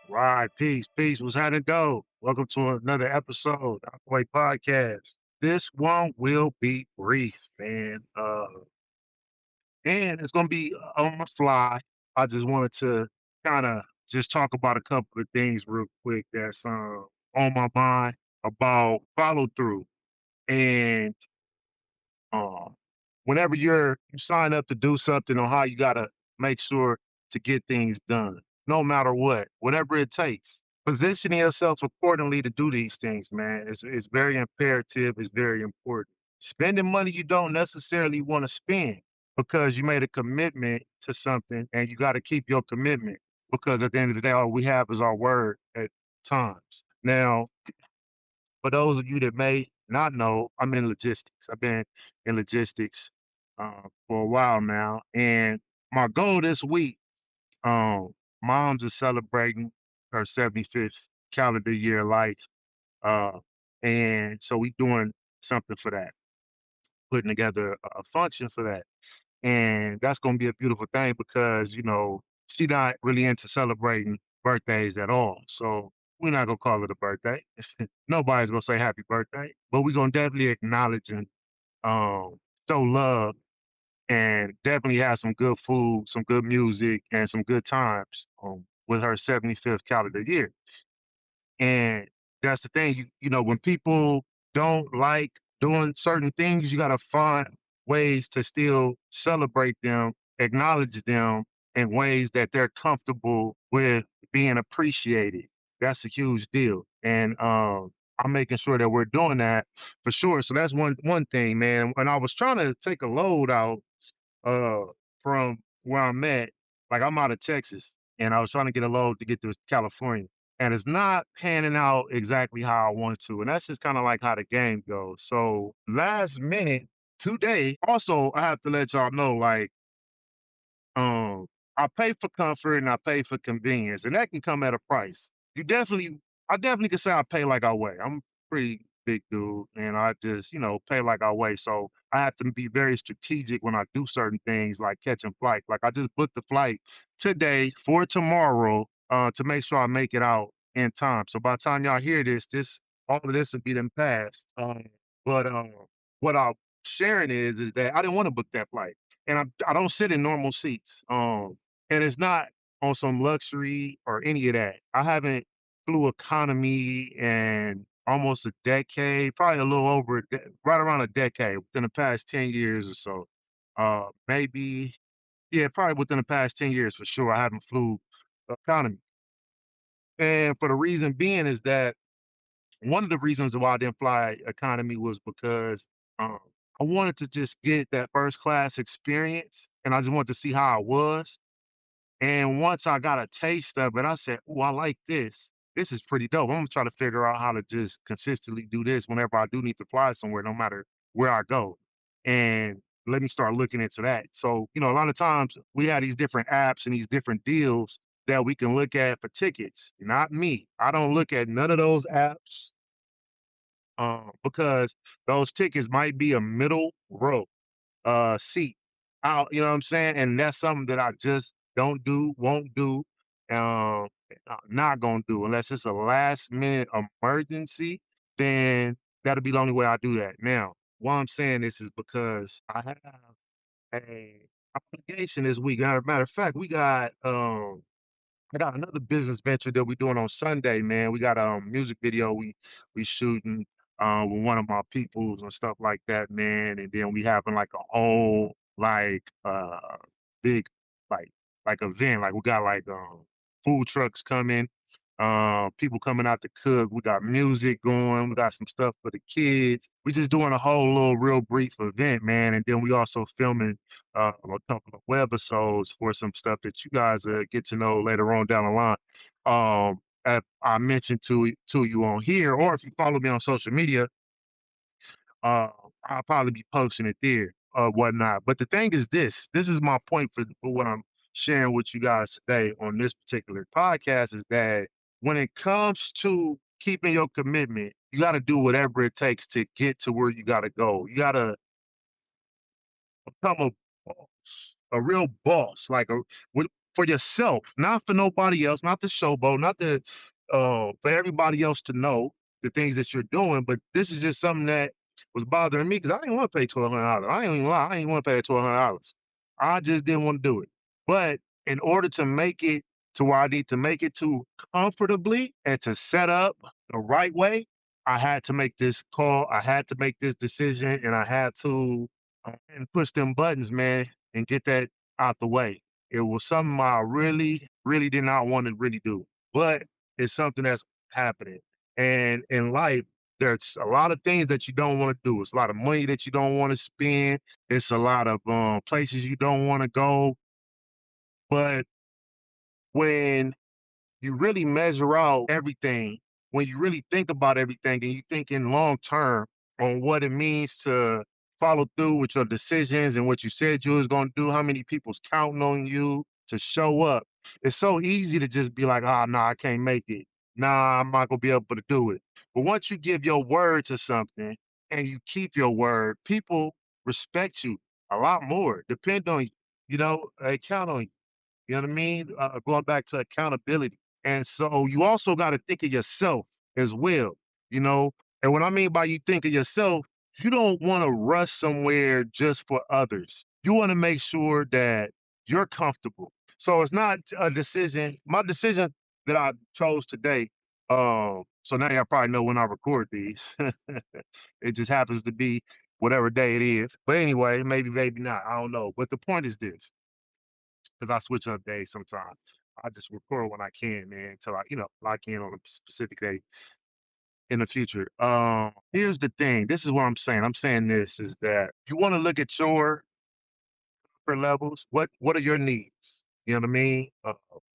Right, peace, peace. What's happening, though? Welcome to another episode of Way Podcast. This one will be brief, man. And it's gonna be on the fly. I just wanted to kind of just talk about a couple of things real quick that's on my mind about follow through. And um, whenever you sign up to do something, on how you gotta make sure to get things done, no matter what, whatever it takes. Positioning yourself accordingly to do these things, man, is very imperative. It's very important. Spending money you don't necessarily want to spend because you made a commitment to something, and you got to keep your commitment, because at the end of the day, all we have is our word at times. Now, for those of you that may not know, I'm in logistics. I've been in logistics for a while now, and my goal this week, um, mom's is celebrating her 75th calendar year life, uh, and so we doing something for that, putting together a function for that, and that's gonna be a beautiful thing because she's not really into celebrating birthdays at all. So we're not gonna call it a birthday. Nobody's gonna say happy birthday, but we're gonna definitely acknowledge and um, show love, and definitely have some good food, some good music, and some good times with her 75th calendar year. And that's the thing, when people don't like doing certain things, you gotta find ways to still celebrate them, acknowledge them in ways that they're comfortable with being appreciated. That's a huge deal. And I'm making sure that we're doing that for sure. So that's one thing, man. And I was trying to take a load out uh from where I'm at. Like, I'm out of Texas, and I was trying to get a load to get to California. And it's not panning out exactly how I want to. And that's just kind of like how the game goes. So last minute today, also I have to let y'all know, like, um, I pay for comfort and I pay for convenience, and that can come at a price. I definitely can say I pay like I weigh. I'm a pretty big dude, and I just, pay like I weigh. So I have to be very strategic when I do certain things, like catching flight. Like, I just booked the flight today for tomorrow, to make sure I make it out in time. So by the time y'all hear this all of this will be then passed. But what I'm sharing is that I didn't want to book that flight, and I don't sit in normal seats. And it's not on some luxury or any of that. I haven't flew economy in almost a decade, probably a little over right around a decade, within the past 10 years or so. Maybe, yeah, probably within the past 10 years for sure. I haven't flew economy, and for the reason being is that one of the reasons why I didn't fly economy was because um, I wanted to just get that first class experience, and I just wanted to see how it was. And once I got a taste of it, I said, "Oh, I like this. This is pretty dope. I'm gonna try to figure out how to just consistently do this whenever I do need to fly somewhere, no matter where I go." And let me start looking into that. So, a lot of times we have these different apps and these different deals that we can look at for tickets. Not me. I don't look at none of those apps, because those tickets might be a middle row seat out, you know what I'm saying? And that's something that I just don't do, won't do, um, not gonna do unless it's a last minute emergency. Then that'll be the only way I do that. Now, why I'm saying this is because I have a obligation this week. Matter of fact, I got another business venture that we doing on Sunday, man. We got a music video we shooting with one of my peoples and stuff like that, man. And then we having like a whole like big like event. Like, we got like food trucks coming, people coming out to cook. We got music going. We got some stuff for the kids. We just doing a whole little real brief event, man. And then we also filming a couple of webisodes for some stuff that you guys get to know later on down the line. As I mentioned to you on here, or if you follow me on social media, uh, I'll probably be posting it there or whatnot. But the thing is this: this is my point for what I'm sharing with you guys today on this particular podcast, is that when it comes to keeping your commitment, you got to do whatever it takes to get to where you got to go. You got to become a boss, a real boss. Like, for yourself, not for nobody else, not to showboat, not to for everybody else to know the things that you're doing. But this is just something that was bothering me because I didn't want to pay $1,200. I ain't even lie, I didn't want to pay that $1,200. I just didn't want to do it. But in order to make it to where I need to make it to comfortably and to set up the right way, I had to make this call. I had to make this decision, and I had to and push them buttons, man, and get that out the way. It was something I really, really did not want to really do, but it's something that's happening. And in life, there's a lot of things that you don't want to do. It's a lot of money that you don't want to spend. It's a lot of places you don't want to go. But when you really measure out everything, when you really think about everything and you think in long term on what it means to follow through with your decisions and what you said you was going to do, how many people's counting on you to show up. It's so easy to just be like, oh, no, I can't make it. Nah, I'm not going to be able to do it. But once you give your word to something and you keep your word, people respect you a lot more, depend on you. They count on you. You know what I mean? Going back to accountability. And so you also got to think of yourself as well, you know? And what I mean by you think of yourself, you don't want to rush somewhere just for others. You want to make sure that you're comfortable. So it's not a decision. My decision that I chose today, so now y'all probably know when I record these. It just happens to be whatever day it is. But anyway, maybe not. I don't know. But the point is this, because I switch up days sometimes. I just record when I can, man, until I, lock in on a specific day in the future. Here's the thing. This is what I'm saying. I'm saying this is that you want to look at your comfort levels. What are your needs? You know what I mean?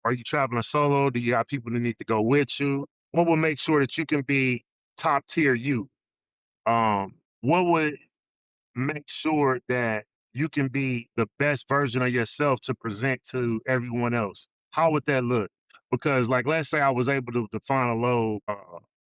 Are you traveling solo? Do you have people that need to go with you? What will make sure that you can be top tier you? What would make sure that you can be the best version of yourself to present to everyone else? How would that look? Because, like, let's say I was able to define a load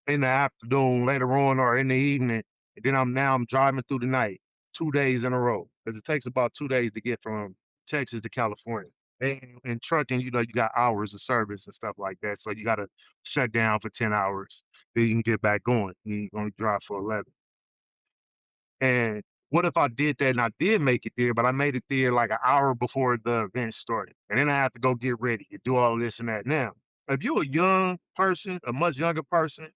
in the afternoon, later on, or in the evening, and then I'm driving through the night, 2 days in a row, because it takes about 2 days to get from Texas to California. And trucking, you got hours of service and stuff like that, so you got to shut down for 10 hours, then you can get back going. You only drive for 11. And what if I did that and I did make it there, but I made it there like an hour before the event started? And then I have to go get ready and do all this and that. Now, if you're a young person, a much younger person,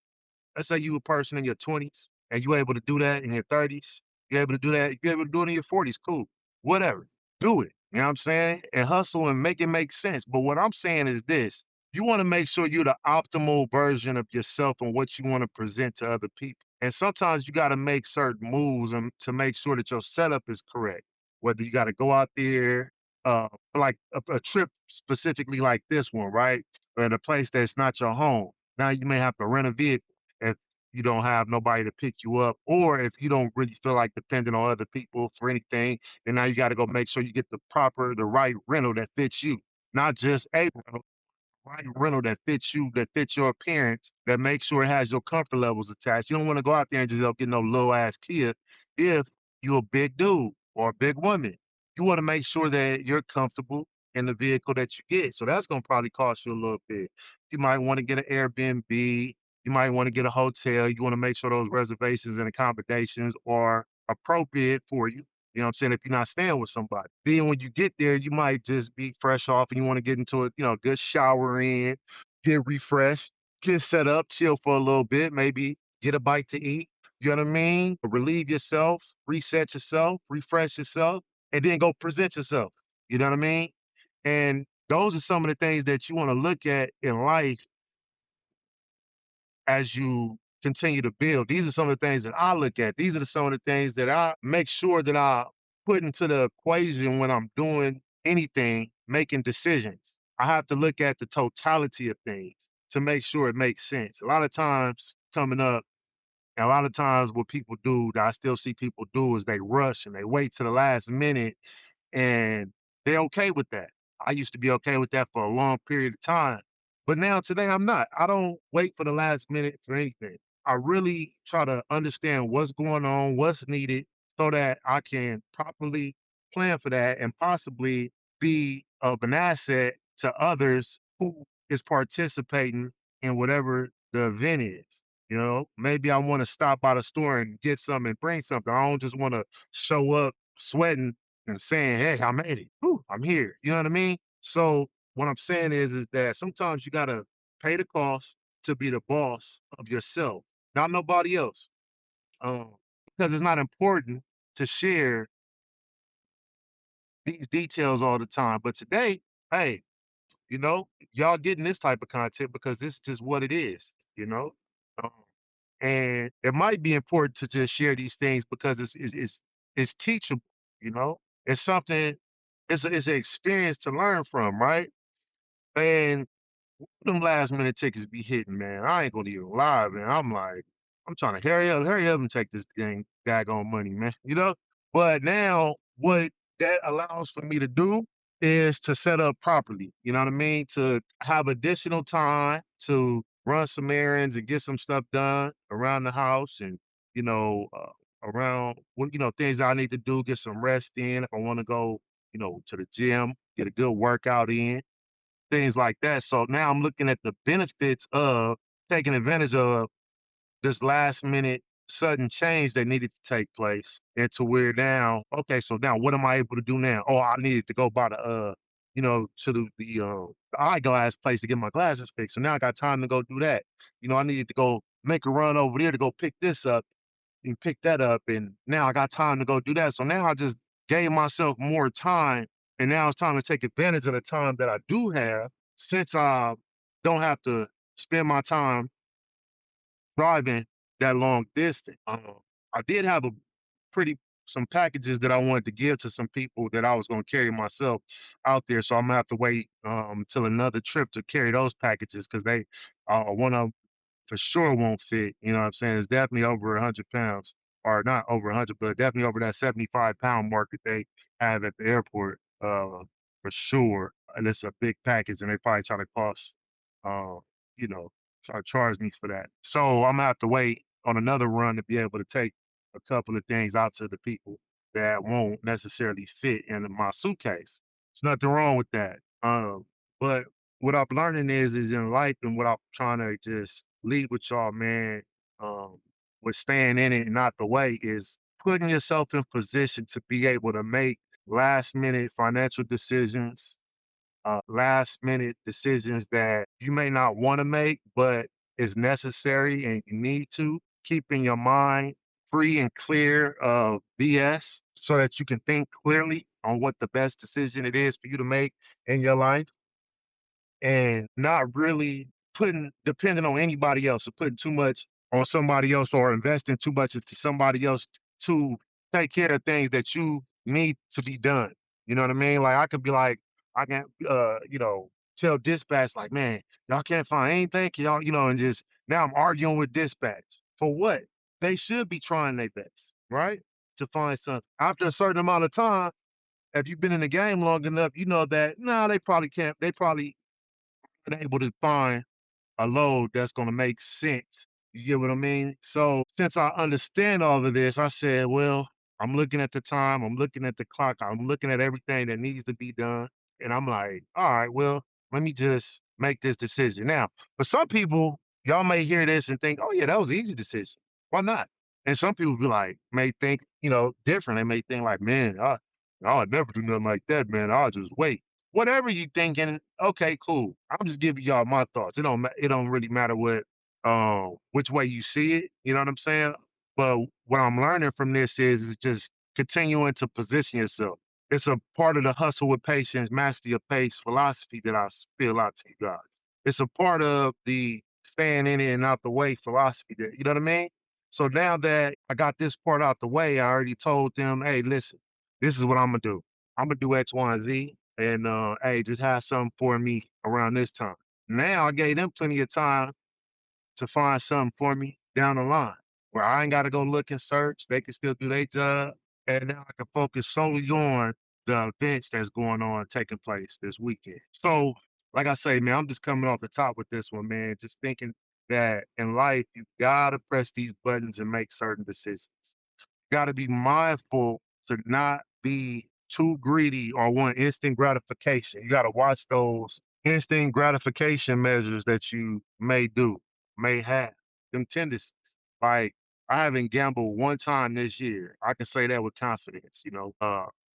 let's say you a person in your 20s and you able to do that in your 30s, you're able to do that, you're able to do it in your 40s, cool. Whatever. Do it. You know what I'm saying? And hustle and make it make sense. But what I'm saying is this: you want to make sure you're the optimal version of yourself and what you want to present to other people. And sometimes you got to make certain moves and to make sure that your setup is correct. Whether you got to go out there, for like a trip specifically like this one, right? Or in a place that's not your home. Now you may have to rent a vehicle if you don't have nobody to pick you up, or if you don't really feel like depending on other people for anything, then now you got to go make sure you get the right rental that fits you, not just a rental, right rental that fits you, that fits your appearance, that makes sure it has your comfort levels attached. You don't want to go out there and just get no little ass kid if you're a big dude or a big woman. You want to make sure that you're comfortable in the vehicle that you get. So that's going to probably cost you a little bit. You might want to get an Airbnb. You might want to get a hotel. You want to make sure those reservations and accommodations are appropriate for you. You know what I'm saying? If you're not staying with somebody. Then when you get there, you might just be fresh off and you want to get into a, good shower in, get refreshed, get set up, chill for a little bit, maybe get a bite to eat. You know what I mean? Relieve yourself, reset yourself, refresh yourself, and then go present yourself. You know what I mean? And those are some of the things that you want to look at in life as you continue to build. These are some of the things that I look at. These are some of the things that I make sure that I put into the equation when I'm doing anything, making decisions. I have to look at the totality of things to make sure it makes sense. A lot of times coming up, and a lot of times what people do that I still see people do is they rush and they wait to the last minute and they're okay with that. I used to be okay with that for a long period of time, but now today I'm not. I don't wait for the last minute for anything. I really try to understand what's going on, what's needed, so that I can properly plan for that and possibly be of an asset to others who is participating in whatever the event is. You know, maybe I want to stop by the store and get something and bring something. I don't just want to show up sweating and saying, "Hey, I made it. Whew, I'm here." You know what I mean? So what I'm saying is that sometimes you gotta pay the cost to be the boss of yourself, not nobody else. Um, because it's not important to share these details all the time. But today, hey, y'all getting this type of content because it's just what it is. Um, and it might be important to just share these things because it's teachable. It's something. It's an experience to learn from, right? And them last minute tickets be hitting, man. I ain't gonna even lie, man. I'm like, I'm trying to hurry up and take this thing daggone money, man. But now what that allows for me to do is to set up properly. You know what I mean? To have additional time to run some errands and get some stuff done around the house and you know uh, around things I need to do. Get some rest in if I want to go, to the gym, get a good workout in things like that. So now I'm looking at the benefits of taking advantage of this last minute sudden change that needed to take place into where now, okay, so now what am I able to do now? Oh, I needed to go by to the eyeglass place to get my glasses fixed. So now I got time to go do that. I needed to go make a run over there to go pick this up and pick that up. And now I got time to go do that. So now I just gave myself more time. And now it's time to take advantage of the time that I do have since I don't have to spend my time driving that long distance. I did have pretty some packages that I wanted to give to some people that I was going to carry myself out there. So I'm gonna have to wait till another trip to carry those packages because they one of for sure won't fit. You know what I'm saying? It's definitely over 100 pounds, or not over 100, but definitely over that 75-pound mark that they have at the airport, for sure. And it's a big package, and they probably try to uh, you know, try to charge me for that. So I'm gonna have to wait on another run to be able to take a couple of things out to the people that won't necessarily fit in my suitcase. There's nothing wrong with that. But what I'm learning is in life and what I'm trying to just leave with y'all, man, um, with staying in it and not the way is putting yourself in position to be able to make last minute financial decisions, last minute decisions that you may not want to make, but is necessary and you need to. Keeping your mind free and clear of BS so that you can think clearly on what the best decision it is for you to make in your life and not really putting depending on anybody else or putting too much on somebody else or investing too much into somebody else to take care of things that you need to be done. You know what I mean? Like I could be like, I can tell dispatch like, man, y'all can't find anything, can y'all, and just now I'm arguing with dispatch. For what? They should be trying their best, right? To find something. After a certain amount of time, if you've been in the game long enough, you know that no, they probably can't. They probably been able to find a load that's gonna make sense. You get what I mean? So since I understand all of this, I said, well, I'm looking at the time, I'm looking at the clock, I'm looking at everything that needs to be done. And I'm like, all right, well, let me just make this decision. Now, for some people, y'all may hear this and think, oh yeah, that was an easy decision. Why not? And some people be like, may think, different. They may think like, man, I'll never do nothing like that, man. I'll just wait. Whatever you thinking, okay, cool. I'm just giving y'all my thoughts. It don't really matter which way you see it. You know what I'm saying? But what I'm learning from this is just continuing to position yourself. It's a part of the hustle with patience, mastery of pace philosophy that I spill out to you guys. It's a part of the staying in it and out the way philosophy. You know what I mean? So now that I got this part out the way, I already told them, hey, listen, this is what I'm gonna do. I'm gonna do X, Y, and Z, and hey, just have something for me around this time. Now I gave them plenty of time to find something for me down the line where I ain't got to go look and search. They can still do their job. And now I can focus solely on the events that's going on, taking place this weekend. So, like I say, man, I'm just coming off the top with this one, man. Just thinking that in life, you got to press these buttons and make certain decisions. Got to be mindful to not be too greedy or want instant gratification. You got to watch those instant gratification measures that you may have, them tendencies. Like, I haven't gambled one time this year. I can say that with confidence.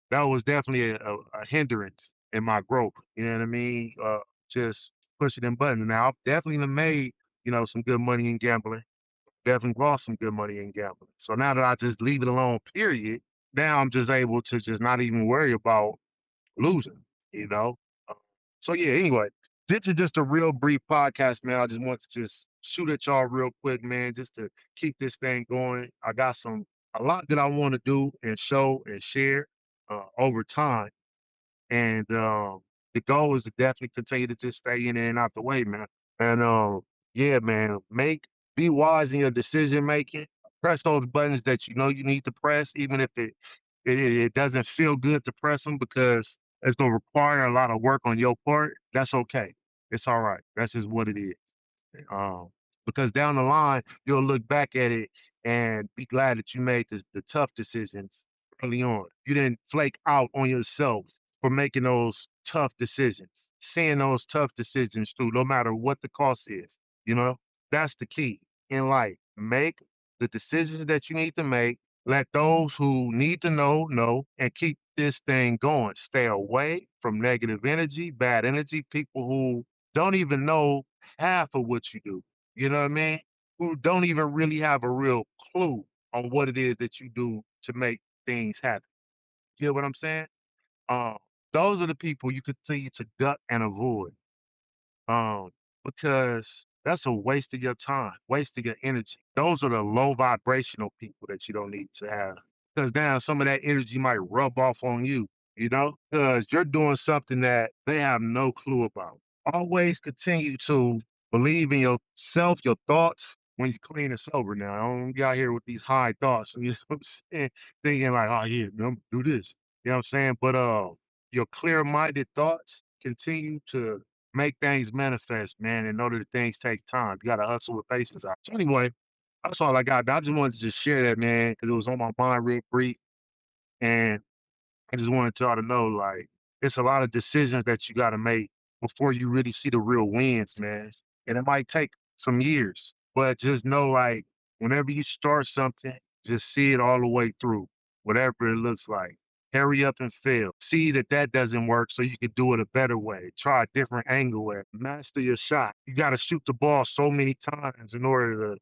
That was definitely a hindrance in my growth. You know what I mean? Just pushing them buttons. Now, I've definitely done made, some good money in gambling. Definitely lost some good money in gambling. So now that I just leave it alone, period, now I'm just able to just not even worry about losing, you know? Uh, So yeah, anyway, this is just a real brief podcast, man. I just want to just shoot at y'all real quick, man, just to keep this thing going. I got a lot that I want to do and show and share over time. And the goal is to definitely continue to just stay in and out the way, man. And yeah, man, be wise in your decision making. Press those buttons that you know you need to press, even if it doesn't feel good to press them because it's gonna require a lot of work on your part. That's okay. It's all right. That's just what it is. Um, because down the line, you'll look back at it and be glad that you made the tough decisions early on. You didn't flake out on yourself for making those tough decisions, seeing those tough decisions through, no matter what the cost is. You know, that's the key in life. Make the decisions that you need to make. Let those who need to know, and keep this thing going. Stay away from negative energy, bad energy, people who don't even know half of what you do. You know what I mean? Who don't even really have a real clue on what it is that you do to make things happen. You know what I'm saying? Um, those are the people you continue to duck and avoid. Um, because that's a waste of your time, waste of your energy. Those are the low vibrational people that you don't need to have. Because now some of that energy might rub off on you, because you're doing something that they have no clue about. Always continue to believe in yourself, your thoughts when you're clean and sober now. I don't get out here with these high thoughts, you know what I'm saying? Thinking like, oh yeah, I'm do this. You know what I'm saying? But your clear minded thoughts continue to make things manifest, man, and know that things take time. You gotta hustle with patience out. So anyway, that's all I got. I just wanted to just share that, man, because it was on my mind real brief. And I just wanted y'all to know, like, it's a lot of decisions that you gotta make before you really see the real wins, man. And it might take some years, but just know, like, whenever you start something, just see it all the way through, whatever it looks like. Hurry up and fail. See that that doesn't work so you can do it a better way. Try a different angle at it. Master your shot. You got to shoot the ball so many times in order to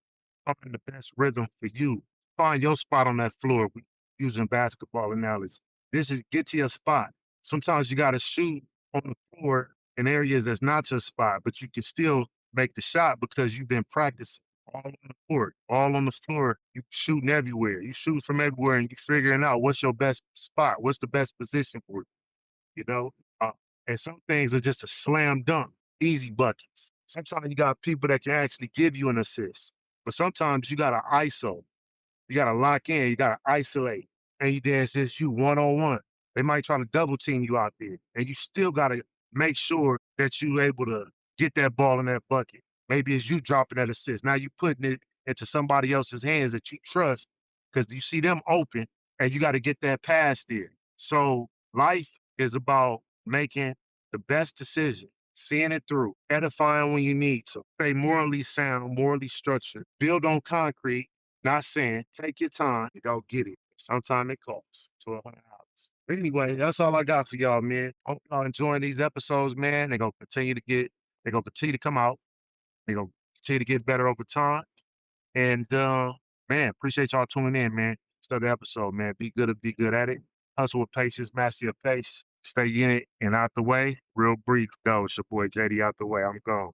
find the best rhythm for you. Find your spot on that floor using basketball analogy. This is get to your spot. Sometimes you got to shoot on the floor in areas that's not your spot, but you can still make the shot because you've been practicing all on the court, all on the floor. You shooting everywhere. You shoot from everywhere, and you figuring out what's your best spot, what's the best position for you. You know, uh, and some things are just a slam dunk, easy buckets. Sometimes you got people that can actually give you an assist, but sometimes you got to ISO. You gotta lock in, you gotta isolate, and then it's just you one on one. They might try to double team you out there, and you still gotta make sure that you able to get that ball in that bucket. Maybe it's you dropping that assist. Now you putting it into somebody else's hands that you trust because you see them open, and you got to get that pass there. So life is about making the best decision, seeing it through, edifying when you need to, stay morally sound, morally structured, build on concrete, not saying take your time and go get it. Sometimes it costs $1,200. But anyway, that's all I got for y'all, man. Hope y'all enjoying these episodes, man. They're gonna continue to come out. They're gonna continue to get better over time. And man, appreciate y'all tuning in, man. Another episode, man. Be good at it. Hustle with patience, master your pace. Stay in it and out the way. Real brief, though. It's your boy JD out the way. I'm gone.